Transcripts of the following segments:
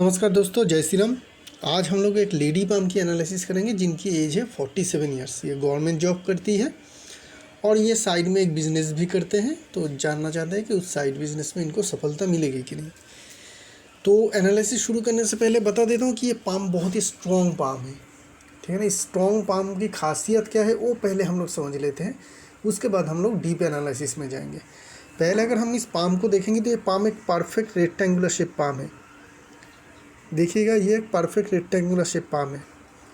नमस्कार दोस्तों, जय श्री राम। आज हम लोग एक लेडी पाम की एनालिसिस करेंगे जिनकी एज है 47 ईयर्स। ये गवर्नमेंट जॉब करती है और ये साइड में एक बिज़नेस भी करते हैं। तो जानना चाहते हैं कि उस साइड बिज़नेस में इनको सफलता मिलेगी कि नहीं। तो एनालिसिस शुरू करने से पहले बता देता हूँ कि ये पाम बहुत ही स्ट्रॉन्ग पाम है। ठीक है ना। स्ट्रॉन्ग पाम की खासियत क्या है वो पहले हम लोग समझ लेते हैं, उसके बाद हम लोग डीप एनालिसिस में जाएंगे। पहले अगर हम इस पाम को देखेंगे तो ये पाम एक परफेक्ट रेक्टेंगुलर शेप पाम है। देखिएगा, ये एक परफेक्ट रेक्टेंगुलर शेप पाम है।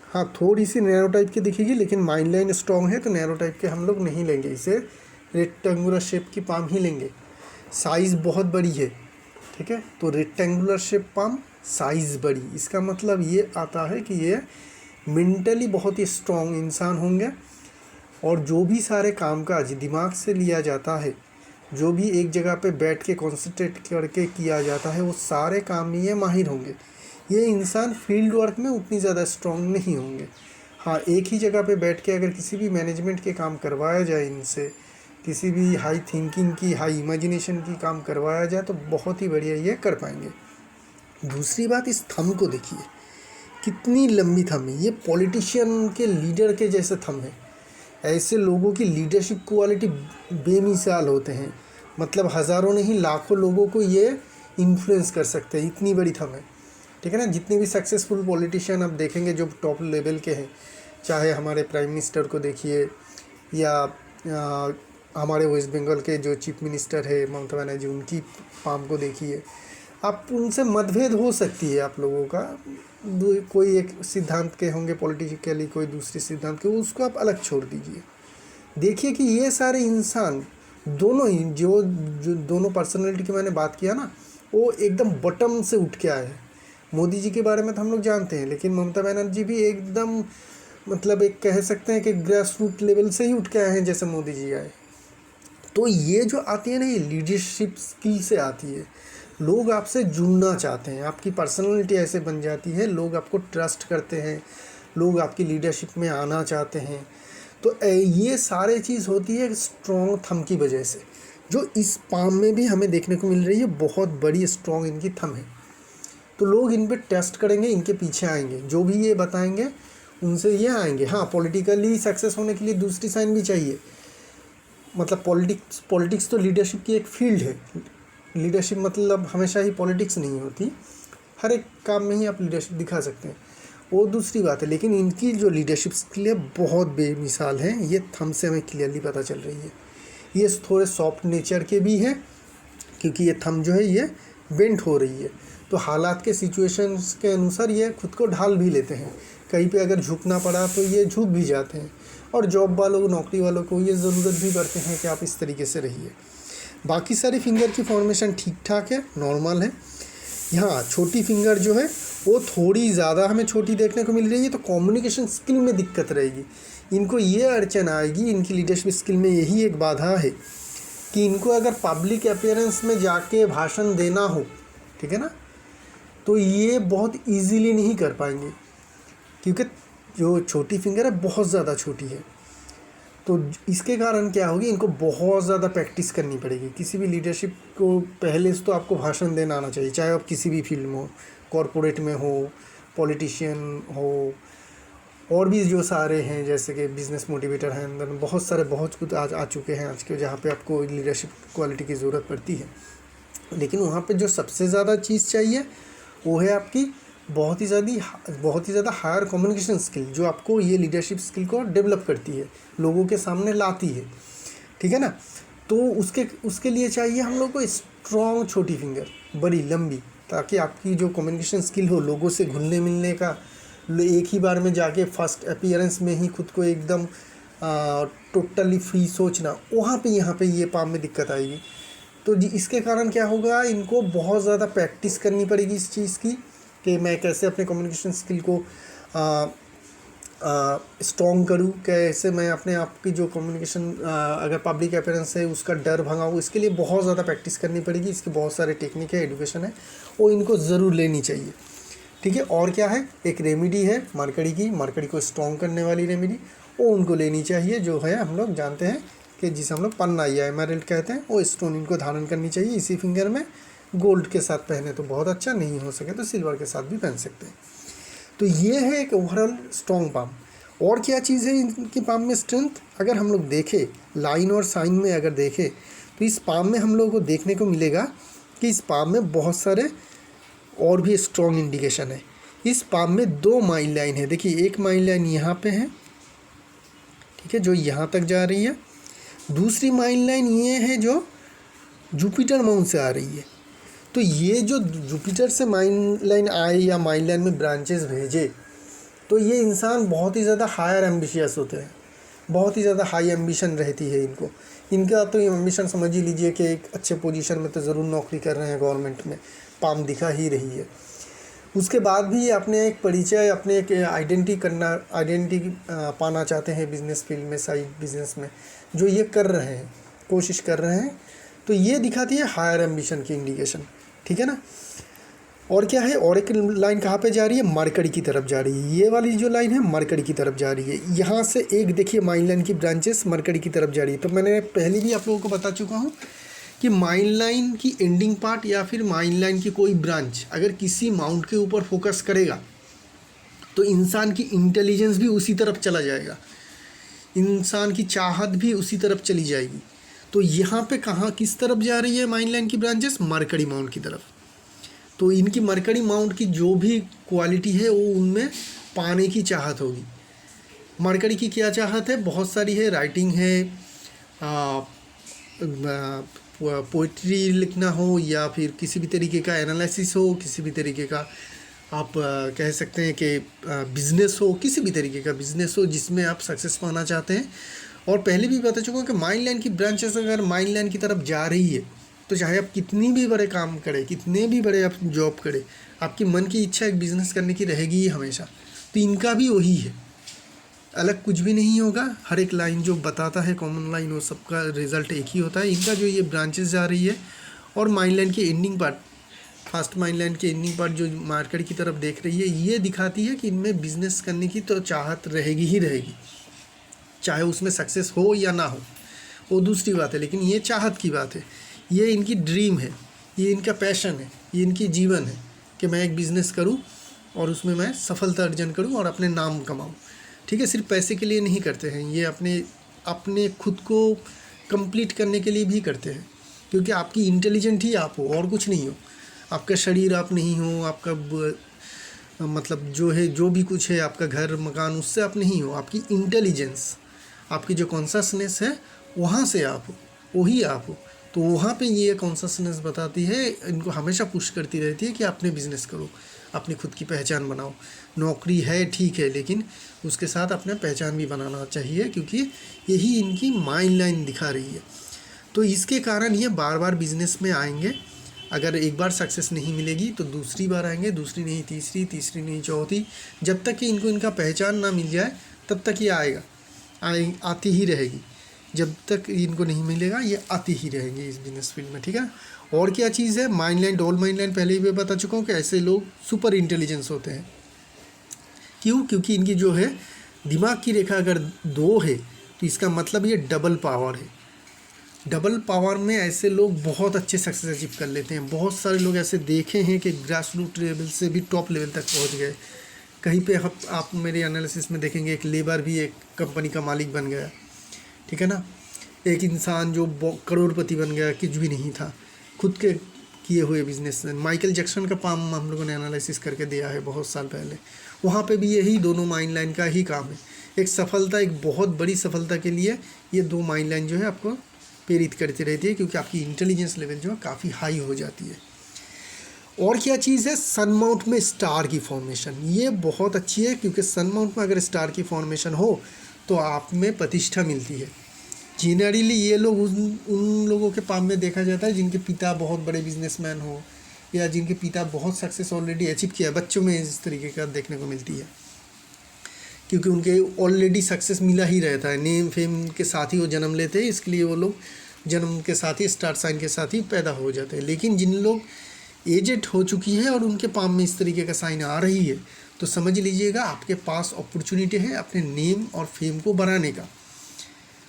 हाँ, थोड़ी सी नैरो टाइप की दिखेगी, लेकिन माइन लाइन स्ट्रॉन्ग है तो नैरो टाइप के हम लोग नहीं लेंगे, इसे रेक्टेंगुलर शेप की पाम ही लेंगे। साइज़ बहुत बड़ी है। ठीक है, तो रेक्टेंगुलर शेप पाम, साइज़ बड़ी, इसका मतलब ये आता है कि ये मेंटली बहुत ही स्ट्रॉन्ग इंसान होंगे और जो भी सारे कामकाज दिमाग से लिया जाता है, जो भी एक जगह पे बैठ के कॉन्सेंट्रेट करके किया जाता है, वो सारे काम में ये माहिर होंगे। ये इंसान फील्ड वर्क में उतनी ज़्यादा स्ट्रॉन्ग नहीं होंगे। हाँ, एक ही जगह पे बैठ के अगर किसी भी मैनेजमेंट के काम करवाया जाए इनसे, किसी भी हाई थिंकिंग की, हाई इमेजिनेशन की काम करवाया जाए तो बहुत ही बढ़िया ये कर पाएंगे। दूसरी बात, इस थंब को देखिए, कितनी लंबी थंब है। ये पॉलिटिशियन के लीडर के जैसे थंब है। ऐसे लोगों की लीडरशिप क्वालिटी बेमिसाल होते हैं। मतलब हज़ारों नहीं लाखों लोगों को ये इन्फ्लुएंस कर सकते हैं, इतनी बड़ी थंब है। ठीक है ना। जितने भी सक्सेसफुल पॉलिटिशियन आप देखेंगे जो टॉप लेवल के हैं, चाहे हमारे प्राइम मिनिस्टर को देखिए या हमारे वेस्ट बंगाल के जो चीफ मिनिस्टर है ममता बनर्जी, उनकी पाम को देखिए। आप उनसे मतभेद हो सकती है आप लोगों का, कोई एक सिद्धांत के होंगे पॉलिटिकली, कोई दूसरे सिद्धांत के, उसको आप अलग छोड़ दीजिए। देखिए कि ये सारे इंसान दोनों ही जो दोनों पर्सनैलिटी की मैंने बात किया ना, वो एकदम बटम से उठ के आए हैं। मोदी जी के बारे में तो हम लोग जानते हैं, लेकिन ममता बनर्जी भी एकदम मतलब एक कह सकते हैं कि ग्रास रूट लेवल से ही उठ के आए हैं जैसे मोदी जी आए। तो ये जो आती है ना, ये लीडरशिप स्किल से आती है। लोग आपसे जुड़ना चाहते हैं, आपकी पर्सनैलिटी ऐसे बन जाती है, लोग आपको ट्रस्ट करते हैं, लोग आपकी लीडरशिप में आना चाहते हैं। तो ये सारे चीज़ होती है स्ट्रॉन्ग थंब की वजह से, जो इस पाम में भी हमें देखने को मिल रही है। बहुत बड़ी स्ट्रॉन्ग इनकी थंब है, तो लोग इन पे टेस्ट करेंगे, इनके पीछे आएंगे, जो भी ये बताएंगे उनसे ये आएंगे। हाँ, पॉलिटिकली सक्सेस होने के लिए दूसरी साइन भी चाहिए। मतलब पॉलिटिक्स तो लीडरशिप की एक फील्ड है। लीडरशिप मतलब हमेशा ही पॉलिटिक्स नहीं होती, हर एक काम में ही आप लीडरशिप दिखा सकते हैं, वो दूसरी बात है। लेकिन इनकी जो लीडरशिप स्किल है बहुत बेमिसाल है, ये थंब से हमें क्लियरली पता चल रही है। ये थोड़े सॉफ्ट नेचर के भी हैं, क्योंकि ये थंब जो है ये बेंट हो रही है, तो हालात के सिचुएशंस के अनुसार ये खुद को ढाल भी लेते हैं। कहीं पे अगर झुकना पड़ा तो ये झुक भी जाते हैं, और जॉब वालों, नौकरी वालों को ये ज़रूरत भी पड़ते हैं कि आप इस तरीके से रहिए। बाकी सारी फिंगर की फॉर्मेशन ठीक ठाक है, नॉर्मल है। यहाँ छोटी फिंगर जो है वो थोड़ी ज़्यादा हमें छोटी देखने को मिल रही है, तो कम्युनिकेशन स्किल में दिक्कत रहेगी। इनको ये अड़चन आएगी, इनकी लीडरशिप स्किल में यही एक बाधा है कि इनको अगर पब्लिक अपीयरेंस में जाके भाषण देना हो, ठीक है ना, तो ये बहुत इजीली नहीं कर पाएंगे, क्योंकि जो छोटी फिंगर है बहुत ज़्यादा छोटी है। तो इसके कारण क्या होगी, इनको बहुत ज़्यादा प्रैक्टिस करनी पड़ेगी। किसी भी लीडरशिप को पहले से तो आपको भाषण देना आना चाहिए, चाहे आप किसी भी फील्ड में हो, कॉरपोरेट में हो, पॉलिटिशियन हो, और भी जो सारे हैं जैसे कि बिज़नेस मोटिवेटर हैं, अंदर बहुत कुछ आज आ चुके हैं आज के, जहाँ पे आपको लीडरशिप क्वालिटी की ज़रूरत पड़ती है। लेकिन वहाँ पे जो सबसे ज़्यादा चीज़ चाहिए वो है आपकी बहुत ही ज़्यादा हायर कम्युनिकेशन स्किल, जो आपको ये लीडरशिप स्किल को डेवलप करती है, लोगों के सामने लाती है। ठीक है ना। तो उसके लिए चाहिए हम लोग को स्ट्रॉन्ग छोटी फिंगर, बड़ी लंबी, ताकि आपकी जो कम्युनिकेशन स्किल हो, लोगों से घुलने मिलने का, एक ही बार में जाके फर्स्ट अपीयरेंस में ही खुद को एकदम टोटली फ्री सोचना, वहाँ पे यहाँ पे ये पाम में दिक्कत आएगी। तो इसके कारण क्या होगा, इनको बहुत ज़्यादा प्रैक्टिस करनी पड़ेगी इस चीज़ की, कि मैं कैसे अपने कम्युनिकेशन स्किल को स्ट्रॉन्ग करूँ, कैसे मैं अपने आप की जो कम्युनिकेशन अगर पब्लिक अपीयरेंस है उसका डर भगाऊँ। इसके लिए बहुत ज़्यादा प्रैक्टिस करनी पड़ेगी। इसके बहुत सारे टेक्निक है, एडुकेशन है, वो इनको ज़रूर लेनी चाहिए। ठीक है। और क्या है, एक रेमेडी है मरकड़ी को स्ट्रॉन्ग करने वाली रेमेडी, वो उनको लेनी चाहिए, जो है हम लोग जानते हैं कि जिसे हम लोग पन्ना या एमराल्ड कहते हैं, वो स्टोन इनको धारण करनी चाहिए इसी फिंगर में, गोल्ड के साथ पहने तो बहुत अच्छा, नहीं हो सके तो सिल्वर के साथ भी पहन सकते हैं। तो ये है एक ओवरऑल स्ट्रॉन्ग पाम। और क्या चीज़ है इनकी पाम में स्ट्रेंथ, अगर हम लोग देखें लाइन और साइन में अगर देखें तो इस पाम में हम लोगों को देखने को मिलेगा कि इस पाम में बहुत सारे और भी स्ट्रॉन्ग इंडिकेशन है। इस पाम में 2 माइल लाइन है, देखिए एक माइल लाइन यहाँ पे है, ठीक है, जो यहाँ तक जा रही है। दूसरी माइल लाइन ये है जो जुपिटर माउंट से आ रही है। तो ये जो जुपिटर से माइल लाइन आए या माइल लाइन में ब्रांचेस भेजे, तो ये इंसान बहुत ही ज़्यादा हायर एम्बिशियस होते हैं, बहुत ही ज़्यादा हाई एम्बिशन रहती है इनको। इनका तो एम्बिशन समझ ही लीजिए कि एक अच्छे पोजीशन में तो ज़रूर नौकरी कर रहे हैं गवर्नमेंट में, पाम दिखा ही रही है। उसके बाद भी अपने एक परिचय, अपने एक आइडेंटिटी पाना चाहते हैं बिज़नेस फील्ड में, साइड बिज़नेस में, जो ये कर रहे हैं, कोशिश कर रहे हैं। तो ये दिखाती है हायर एम्बिशन की इंडिकेशन, ठीक है ना। और क्या है, और एक लाइन कहाँ पे जा रही है, मरकरी की तरफ जा रही है। ये वाली जो लाइन है मरकरी की तरफ जा रही है। यहाँ से एक देखिए माइन लाइन की ब्रांचेस मरकरी की तरफ जा रही है। तो मैंने पहले भी आप लोगों को बता चुका हूँ कि माइन लाइन की एंडिंग पार्ट या फिर माइन लाइन की कोई ब्रांच अगर किसी माउंट के ऊपर फोकस करेगा तो इंसान की इंटेलिजेंस भी उसी तरफ चला जाएगा, इंसान की चाहत भी उसी तरफ चली जाएगी। तो यहाँ पे कहाँ किस तरफ जा रही है माइन लाइन की ब्रांचेस, मरकरी माउंट की तरफ। तो इनकी मरकरी माउंट की जो भी क्वालिटी है वो उनमें पाने की चाहत होगी। मरकरी की क्या चाहत है, बहुत सारी है, राइटिंग है, पोइट्री लिखना हो या फिर किसी भी तरीके का एनालिसिस हो, किसी भी तरीके का आप कह सकते हैं कि बिज़नेस हो, किसी भी तरीके का बिज़नेस हो जिसमें आप सक्सेस पाना चाहते हैं। और पहले भी बता चुका हूँ कि माइन लाइन की ब्रांचेस अगर माइन लाइन की तरफ जा रही है तो चाहे आप कितनी भी बड़े काम करें, कितने भी बड़े आप जॉब करें, आपकी मन की इच्छा एक बिज़नेस करने की रहेगी ही हमेशा। तो इनका भी वही है, अलग कुछ भी नहीं होगा। हर एक लाइन जो बताता है कॉमन लाइन, वो सबका रिजल्ट एक ही होता है। इनका जो ये ब्रांचेस जा रही है और माइन लाइन की ending part, first mine line की एंडिंग पार्ट जो मार्केट की तरफ देख रही है, ये दिखाती है कि इनमें बिज़नेस करने की तो चाहत रहेगी ही रहेगी, चाहे उसमें सक्सेस हो या ना हो वो दूसरी बात है, लेकिन ये चाहत की बात है। ये इनकी ड्रीम है, ये इनका पैशन है, ये इनकी जीवन है कि मैं एक बिज़नेस करूं और उसमें मैं सफलता अर्जन करूं और अपने नाम कमाऊं, ठीक है। सिर्फ पैसे के लिए नहीं करते हैं, ये अपने खुद को कंप्लीट करने के लिए भी करते हैं, क्योंकि आपकी इंटेलिजेंट ही आप हो और कुछ नहीं हो। आपका शरीर आप नहीं हो, आपका मतलब जो है, जो भी कुछ है, आपका घर मकान, उससे आप नहीं हो। आपकी इंटेलिजेंस, आपकी जो कॉन्शसनेस है, वहाँ से आप हो, वही आप हो। तो वहाँ पे ये कॉन्शसनेस बताती है, इनको हमेशा पुश करती रहती है कि अपने बिज़नेस करो, अपनी खुद की पहचान बनाओ। नौकरी है ठीक है, लेकिन उसके साथ अपना पहचान भी बनाना चाहिए, क्योंकि यही इनकी माइंड लाइन दिखा रही है। तो इसके कारण ये बार बार बिज़नेस में आएंगे। अगर एक बार सक्सेस नहीं मिलेगी तो दूसरी बार आएंगे, दूसरी नहीं तीसरी, तीसरी नहीं चौथी, जब तक कि इनको इनका पहचान ना मिल जाए तब तक ये आती ही रहेगी। जब तक इनको नहीं मिलेगा ये आती ही रहेंगी इस बिजनेस फील्ड में, ठीक है। और क्या चीज़ है, माइंड लाइन, डोल माइंड लाइन, पहले ही मैं बता चुका हूँ कि ऐसे लोग सुपर इंटेलिजेंस होते हैं। क्यों? क्योंकि इनकी जो है दिमाग की रेखा अगर 2 है तो इसका मतलब ये डबल पावर है। डबल पावर में ऐसे लोग बहुत अच्छे सक्सेस अचीव कर लेते हैं। बहुत सारे लोग ऐसे देखे हैं कि ग्रास रूट लेवल से भी टॉप लेवल तक पहुंच गए। कहीं पे आप मेरे एनालिसिस में देखेंगे एक लेबर भी एक कंपनी का मालिक बन गया, ठीक है ना। एक इंसान जो करोड़पति बन गया, कुछ भी नहीं था, खुद के किए हुए बिजनेस। माइकल जैक्सन का पाम हम लोगों ने एनालिसिस करके दिया है बहुत साल पहले। वहाँ पे भी यही दोनों माइंड लाइन का ही काम है। एक सफलता, एक बहुत बड़ी सफलता के लिए ये 2 माइंड लाइन जो है आपको प्रेरित करती रहती है, क्योंकि आपकी इंटेलिजेंस लेवल जो है काफ़ी हाई हो जाती है। और क्या चीज़ है, सन माउंट में स्टार की फॉर्मेशन, ये बहुत अच्छी है, क्योंकि सन माउंट में अगर स्टार की फॉर्मेशन हो तो आप में प्रतिष्ठा मिलती है। जनरली ये लोग उन लोगों के पाम में देखा जाता है जिनके पिता बहुत बड़े बिजनेसमैन हो, या जिनके पिता बहुत सक्सेस ऑलरेडी अचीव किया है। बच्चों में इस तरीके का देखने को मिलती है, क्योंकि उनके ऑलरेडी सक्सेस मिला ही रहता है, नेम फेम के साथ ही वो जन्म लेते हैं, इसलिए वो लोग जन्म के साथ ही स्टार साइन के साथ ही पैदा हो जाते हैं। लेकिन जिन लोग एजेड हो चुकी है और उनके पाम में इस तरीके का साइन आ रही है, तो समझ लीजिएगा आपके पास अपॉर्चुनिटी है अपने नेम और फेम को बढ़ाने का।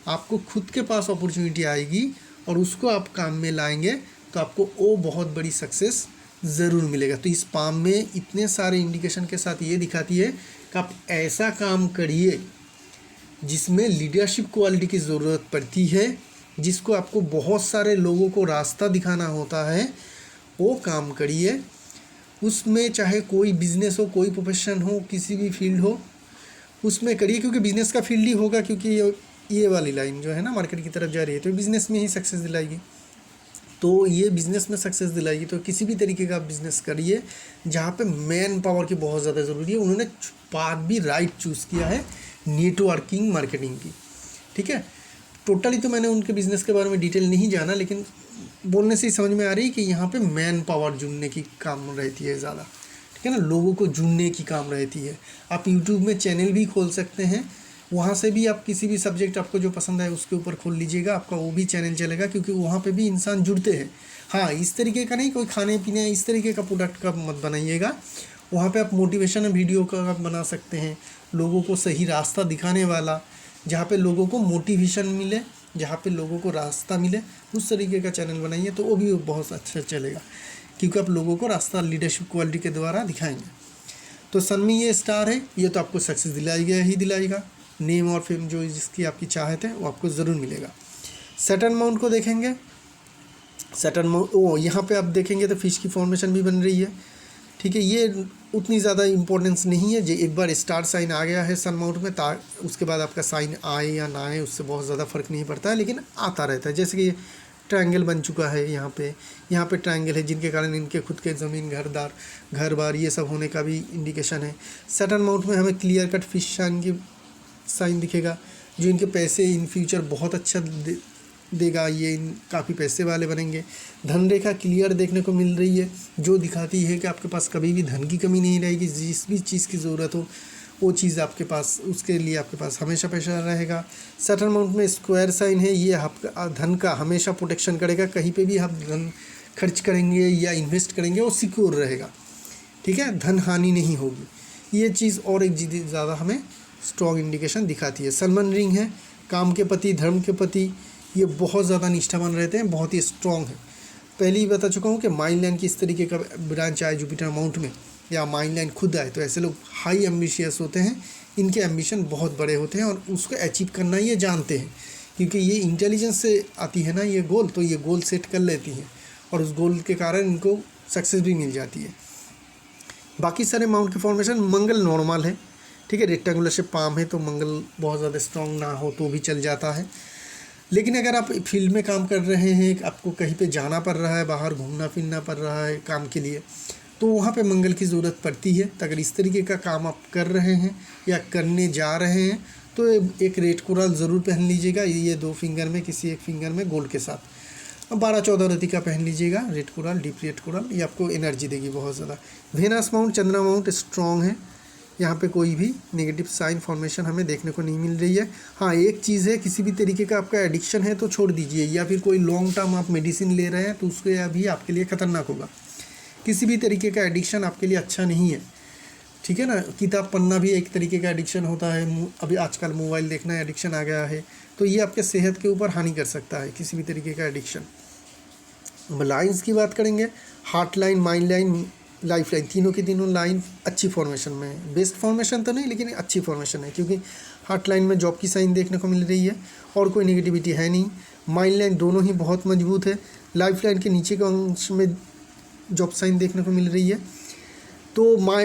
आपको खुद के पास अपॉर्चुनिटी आएगी और उसको आप काम में लाएंगे तो आपको वो बहुत बड़ी सक्सेस ज़रूर मिलेगा। तो इस पाम में इतने सारे इंडिकेशन के साथ ये दिखाती है कि आप ऐसा काम करिए जिसमें लीडरशिप क्वालिटी की ज़रूरत पड़ती है, जिसको आपको बहुत सारे लोगों को रास्ता दिखाना होता है, वो काम करिए। उसमें चाहे कोई बिज़नेस हो, कोई प्रोफेशन हो, किसी भी फील्ड हो, उसमें करिए, क्योंकि बिज़नेस का फील्ड ही होगा, क्योंकि ये वाली लाइन जो है ना मार्केट की तरफ जा रही है, तो बिज़नेस में ही सक्सेस दिलाएगी। तो ये बिज़नेस में सक्सेस दिलाएगी। तो किसी भी तरीके का बिज़नेस करिए जहाँ पे मैन पावर की बहुत ज़्यादा ज़रूरी है। उन्होंने बात भी राइट चूज़ किया है, नेटवर्किंग मार्केटिंग की। ठीक है, टोटली तो मैंने उनके बिज़नेस के बारे में डिटेल नहीं जाना, लेकिन बोलने से ही समझ में आ रही है कि यहाँ पे मैन पावर जुड़ने की काम रहती है ज़्यादा। ठीक है ना, लोगों को जुड़ने की काम रहती है। आप यूट्यूब में चैनल भी खोल सकते हैं, वहाँ से भी आप किसी भी सब्जेक्ट आपको जो पसंद है उसके ऊपर खोल लीजिएगा, आपका वो भी चैनल चलेगा, क्योंकि वहाँ पे भी इंसान जुड़ते हैं। हाँ, इस तरीके का नहीं, कोई खाने पीने इस तरीके का प्रोडक्ट का मत बनाइएगा। वहाँ पे आप मोटिवेशन वीडियो का आप बना सकते हैं, लोगों को सही रास्ता दिखाने वाला, जहाँ पे लोगों को मोटिवेशन मिले, जहाँ पे लोगों को रास्ता मिले, उस तरीके का चैनल बनाइए, तो वो भी बहुत अच्छा चलेगा, क्योंकि आप लोगों को रास्ता लीडरशिप क्वालिटी के द्वारा दिखाएंगे। तो सन में ये स्टार है, ये तो आपको सक्सेस दिलाएगा ही दिलाएगा। नेम और फेम जो जिसकी आपकी चाहत है वो आपको ज़रूर मिलेगा। सैटर्न माउंट को देखेंगे, सैटर्न माउंट यहाँ पे आप देखेंगे तो फिश की फॉर्मेशन भी बन रही है। ठीक है, ये उतनी ज़्यादा इंपॉर्टेंस नहीं है। जो एक बार स्टार साइन आ गया है सन माउंट में, उसके बाद आपका साइन आए या ना आए उससे बहुत ज़्यादा फ़र्क नहीं पड़ता है, लेकिन आता रहता है। जैसे कि ट्रायंगल बन चुका है यहाँ पे ट्रायंगल है, जिनके कारण इनके खुद के ज़मीन घर बार ये सब होने का भी इंडिकेशन है। सैटर्न माउंट में हमें क्लियर कट फिश साइन दिखेगा, जो इनके पैसे इन फ्यूचर बहुत अच्छा देगा। ये काफ़ी पैसे वाले बनेंगे। धन रेखा क्लियर देखने को मिल रही है, जो दिखाती है कि आपके पास कभी भी धन की कमी नहीं रहेगी। जिस भी चीज़ की ज़रूरत हो वो चीज़ आपके पास, उसके लिए आपके पास हमेशा पैसा रहेगा। सैटर्न माउंट में स्क्वायर साइन है, ये आपका धन का हमेशा प्रोटेक्शन करेगा। कहीं पे भी आप धन खर्च करेंगे या इन्वेस्ट करेंगे वो सिक्योर रहेगा। ठीक है, धन हानि नहीं होगी। ये चीज़ और एक ज़्यादा हमें स्ट्रॉन्ग इंडिकेशन दिखाती है। सलमन रिंग है, काम के प्रति, धर्म के प्रति ये बहुत ज़्यादा निष्ठावान रहते हैं, बहुत ही स्ट्रॉन्ग है। पहले ही बता चुका हूँ कि माइंड लाइन किस तरीके का ब्रांच आए जुपिटर माउंट में, या माइंड लाइन खुद आए, तो ऐसे लोग हाई एम्बिशियस होते हैं। इनके एम्बिशन बहुत बड़े होते हैं और उसको अचीव करना ये जानते हैं, क्योंकि ये इंटेलिजेंस से आती है ना ये गोल, तो ये गोल सेट कर लेती हैं और उस गोल के कारण इनको सक्सेस भी मिल जाती है। बाकी सारे माउंट के फॉर्मेशन, मंगल नॉर्मल है। ठीक है, रेक्टेंगुलर शेप पाम है, तो मंगल बहुत ज़्यादा स्ट्रॉन्ग ना हो तो भी चल जाता है। लेकिन अगर आप फील्ड में काम कर रहे हैं, आपको कहीं पे जाना पड़ रहा है, बाहर घूमना फिरना पड़ रहा है काम के लिए, तो वहाँ पे मंगल की ज़रूरत पड़ती है। तो अगर इस तरीके का काम आप कर रहे हैं या करने जा रहे हैं, तो एक रेड कोरल ज़रूर पहन लीजिएगा। ये 2 फिंगर में, किसी एक फिंगर में गोल्ड के साथ 12-14 रति का पहन लीजिएगा red coral, deep red coral. ये आपको एनर्जी देगी बहुत ज़्यादा। वेनस माउंट, चंद्रमा माउंट स्ट्रॉन्ग है, यहाँ पे कोई भी नेगेटिव साइन फॉर्मेशन हमें देखने को नहीं मिल रही है। हाँ, एक चीज़ है, किसी भी तरीके का आपका एडिक्शन है तो छोड़ दीजिए, या फिर कोई लॉन्ग टर्म आप मेडिसिन ले रहे हैं तो उसके अभी आपके लिए ख़तरनाक होगा। किसी भी तरीके का एडिक्शन आपके लिए अच्छा नहीं है। ठीक है ना, किताब पढ़ना भी एक तरीके का एडिक्शन होता है। अभी आजकल मोबाइल देखना एडिक्शन आ गया है, तो ये आपके सेहत के ऊपर हानि कर सकता है, किसी भी तरीके का एडिक्शन। लाइन्स की बात करेंगे, heart line, mind line, life line, तीनों की तीनों लाइन अच्छी फॉर्मेशन में है। बेस्ट फॉर्मेशन तो नहीं, लेकिन अच्छी फॉर्मेशन है, क्योंकि हार्ट लाइन में जॉब की साइन देखने को मिल रही है और कोई नेगेटिविटी है नहीं। माइंड लाइन दोनों ही बहुत मजबूत है। लाइफ लाइन के नीचे के अंश में जॉब साइन देखने को मिल रही है। तो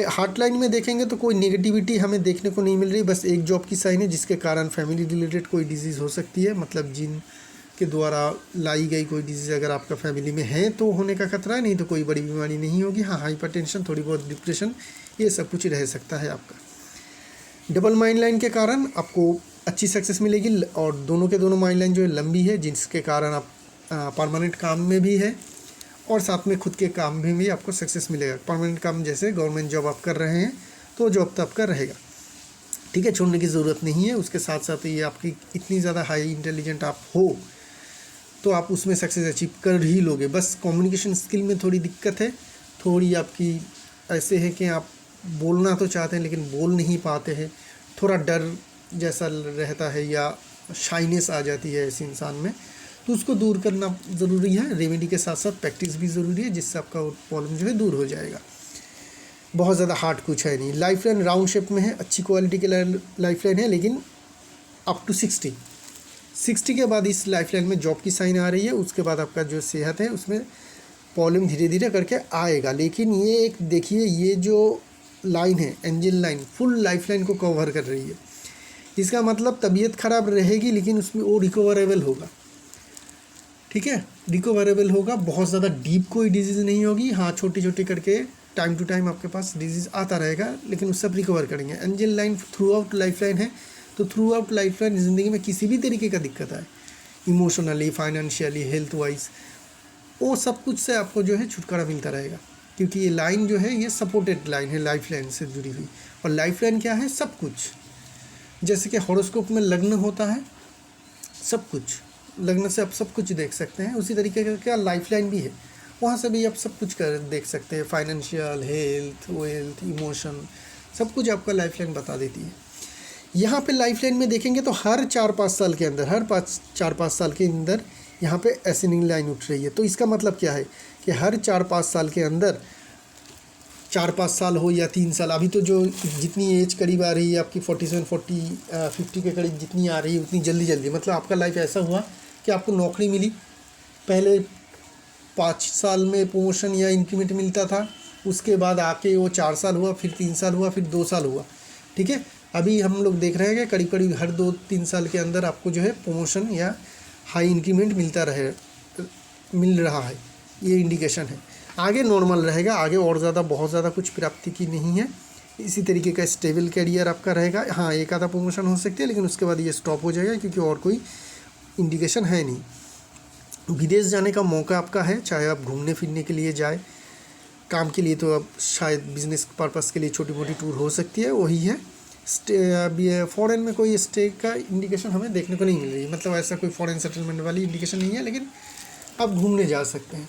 हार्ट लाइन में देखेंगे तो कोई नेगेटिविटी हमें देखने को नहीं मिल रही, बस एक जॉब की साइन है, जिसके कारण फैमिली रिलेटेड कोई डिजीज़ हो सकती है, मतलब जिन के द्वारा लाई गई कोई डिजीज़ अगर आपका फैमिली में है तो होने का खतरा है, नहीं तो कोई बड़ी बीमारी नहीं होगी। हाँ, हाइपरटेंशन, थोड़ी बहुत डिप्रेशन, ये सब कुछ रह सकता है आपका। डबल माइंड लाइन के कारण आपको अच्छी सक्सेस मिलेगी, और दोनों के दोनों माइंड लाइन जो है लंबी है, जिसके कारण आप परमानेंट काम में भी है और साथ में खुद के काम में भी आपको सक्सेस मिलेगा। परमानेंट काम जैसे गवर्नमेंट जॉब आप कर रहे हैं तो जॉब तो आपका रहेगा। ठीक है, छोड़ने की ज़रूरत नहीं है। उसके साथ साथ ये आपकी इतनी ज़्यादा हाई इंटेलिजेंट आप हो तो आप उसमें सक्सेस अचीव कर ही लोगे। बस कम्युनिकेशन स्किल में थोड़ी दिक्कत है, थोड़ी आपकी ऐसे है कि आप बोलना तो चाहते हैं लेकिन बोल नहीं पाते हैं, थोड़ा डर जैसा रहता है या शाइनेस आ जाती है ऐसे इंसान में, तो उसको दूर करना ज़रूरी है। रेमेडी के साथ साथ प्रैक्टिस भी ज़रूरी है, जिससे आपका प्रॉब्लम जो है दूर हो जाएगा। बहुत ज़्यादा हार्ड कुछ है नहीं। लाइफ लाइन राउंड शेप में है, अच्छी क्वालिटी की लाइफ लाइन है, लेकिन अप टू 60 के बाद इस लाइफ लाइन में जॉब की साइन आ रही है। उसके बाद आपका जो सेहत है उसमें प्रॉब्लम धीरे धीरे करके आएगा। लेकिन ये एक देखिए, ये जो लाइन है angel line full life line को कवर कर रही है। इसका मतलब तबीयत खराब रहेगी लेकिन उसमें वो रिकवरेबल होगा, ठीक है, रिकवरेबल होगा। बहुत ज़्यादा डीप कोई डिजीज़ नहीं होगी। हाँ, छोटी छोटी करके टाइम टू टाइम आपके पास डिजीज़ आता रहेगा, लेकिन उससे आप रिकवर करेंगे। Angel line through out life line है, तो थ्रू आउट लाइफ लाइन ज़िंदगी में किसी भी तरीके का दिक्कत आए, इमोशनली, फाइनेंशियली, हेल्थ वाइज, वो सब कुछ से आपको जो है छुटकारा मिलता रहेगा। क्योंकि ये लाइन जो है ये सपोर्टेड लाइन है, लाइफ लाइन से जुड़ी हुई। और लाइफ लाइन क्या है? सब कुछ। जैसे कि हॉरोस्कोप में लग्न होता है, सब कुछ, लग्न से आप सब कुछ देख सकते हैं, उसी तरीके का क्या लाइफ लाइन भी है, वहाँ से भी आप सब कुछ कर देख सकते हैं। फाइनेंशियल, हेल्थ, वेल्थ, इमोशन, सब कुछ आपका लाइफ लाइन बता देती है। यहाँ पे लाइफ लाइन में देखेंगे तो हर 4-5 साल के अंदर, हर 4-5 साल के अंदर यहाँ पे एसेंडिंग लाइन उठ रही है। तो इसका मतलब क्या है कि हर 4-5 साल के अंदर, 4-5 साल हो या 3 साल, अभी तो जो जितनी एज करीब आ रही है आपकी 47, 40, 50 के करीब जितनी आ रही है उतनी जल्दी जल्दी, मतलब आपका लाइफ ऐसा हुआ कि आपको नौकरी मिली। पहले 5 साल में प्रमोशन या इंक्रीमेंट मिलता था, उसके बाद आके वो 4 साल हुआ, फिर 3 साल हुआ, फिर 2 साल हुआ, ठीक है। अभी हम लोग देख रहे हैं कि करीब करीब हर 2-3 साल के अंदर आपको जो है प्रमोशन या हाई इंक्रीमेंट मिल रहा है, ये इंडिकेशन है। आगे नॉर्मल रहेगा, आगे और ज़्यादा बहुत ज़्यादा कुछ प्राप्ति की नहीं है। इसी तरीके का स्टेबल कैरियर आपका रहेगा। हाँ, एक आधा प्रमोशन हो सकती है, लेकिन उसके बाद ये स्टॉप हो जाएगा, क्योंकि और कोई इंडिकेशन है नहीं। विदेश जाने का मौका आपका है, चाहे आप घूमने फिरने के लिए जाए, काम के लिए तो अब शायद बिजनेस पर्पस के लिए छोटी मोटी टूर हो सकती है, वही है। अभी फॉरेन में कोई स्टे का इंडिकेशन हमें देखने को नहीं मिल रही, मतलब ऐसा कोई फॉरेन सेटलमेंट वाली इंडिकेशन नहीं है, लेकिन आप घूमने जा सकते हैं।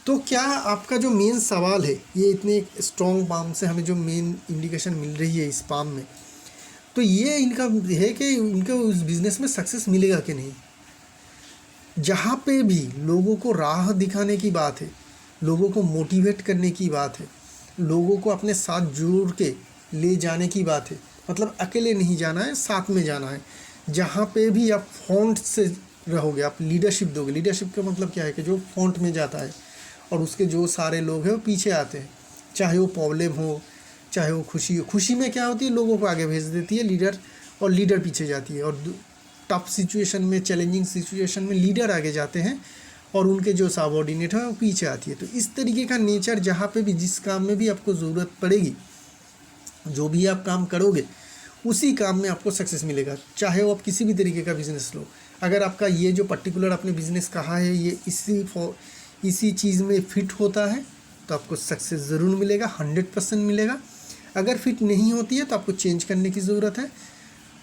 तो क्या आपका जो मेन सवाल है, ये इतने स्ट्रॉन्ग पाम से हमें जो मेन इंडिकेशन मिल रही है इस पाम में, तो ये इनका है कि इनको उस बिज़नेस में सक्सेस मिलेगा कि नहीं। जहाँ पे भी लोगों को राह दिखाने की बात है, लोगों को मोटिवेट करने की बात है, लोगों को अपने साथ जोड़ के ले जाने की बात है, मतलब अकेले नहीं जाना है, साथ में जाना है। जहाँ पे भी आप फॉन्ट से रहोगे, आप लीडरशिप दोगे। लीडरशिप का मतलब क्या है कि जो फॉन्ट में जाता है और उसके जो सारे लोग हैं वो पीछे आते हैं, चाहे वो प्रॉब्लम हो, चाहे वो खुशी हो। खुशी में क्या होती है, लोगों को आगे भेज देती है लीडर, और लीडर पीछे जाती है। और टफ सिचुएशन में, चैलेंजिंग सिचुएशन में लीडर आगे जाते हैं और उनके जो सबऑर्डिनेट है वो पीछे आती है। तो इस तरीके का नेचर, जहाँ पे भी जिस काम में भी आपको ज़रूरत पड़ेगी, जो भी आप काम करोगे उसी काम में आपको सक्सेस मिलेगा, चाहे वो आप किसी भी तरीके का बिज़नेस लो। अगर आपका ये जो पर्टिकुलर आपने बिज़नेस कहा है ये इसी चीज़ में फिट होता है तो आपको सक्सेस ज़रूर मिलेगा, 100% मिलेगा। अगर फिट नहीं होती है तो आपको चेंज करने की ज़रूरत है,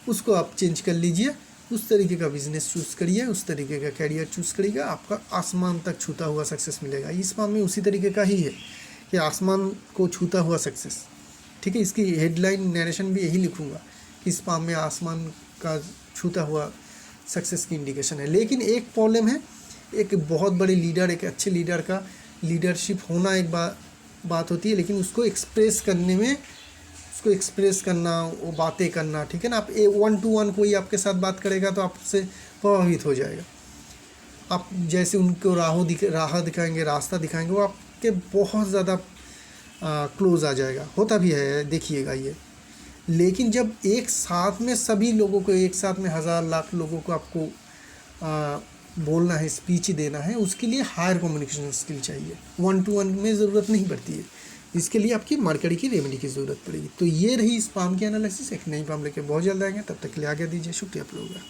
उसको आप चेंज कर लीजिए। उस तरीके का बिज़नेस चूज़ करिए, उस तरीके का कैरियर चूज़ करिएगा, आपका आसमान तक छूता हुआ सक्सेस मिलेगा। इस काम में उसी तरीके का ही है कि आसमान को छूता हुआ सक्सेस, ठीक है। इसकी हेडलाइन नरेशन भी यही लिखूँगा कि इस काम में आसमान का छूता हुआ सक्सेस की इंडिकेशन है। लेकिन एक प्रॉब्लम है, एक बहुत बड़े लीडर, एक अच्छे लीडर का लीडरशिप होना एक बात होती है, लेकिन उसको एक्सप्रेस करने में, उसको एक्सप्रेस करना, वो बातें करना, ठीक है ना। आप 1-to-1 कोई आपके साथ बात करेगा तो आपसे प्रभावित हो जाएगा। आप जैसे उनको राह दिखाएंगे, रास्ता दिखाएंगे, वो आपके बहुत ज़्यादा क्लोज आ जाएगा। होता भी है, देखिएगा ये। लेकिन जब एक साथ में सभी लोगों को, एक साथ में 1000-लाख लोगों को आपको बोलना है, स्पीच देना है, उसके लिए हायर कम्युनिकेशन स्किल चाहिए। 1-to-1 में ज़रूरत नहीं पड़ती है, इसके लिए आपकी मरकरी की रेमेडी की ज़रूरत पड़ेगी। तो ये रही इस पाम की एनालिसिस। एक नई पाम लेके बहुत जल्द आएंगे, तब तक के लिए आगे दीजिए। शुक्रिया आप लोगों का।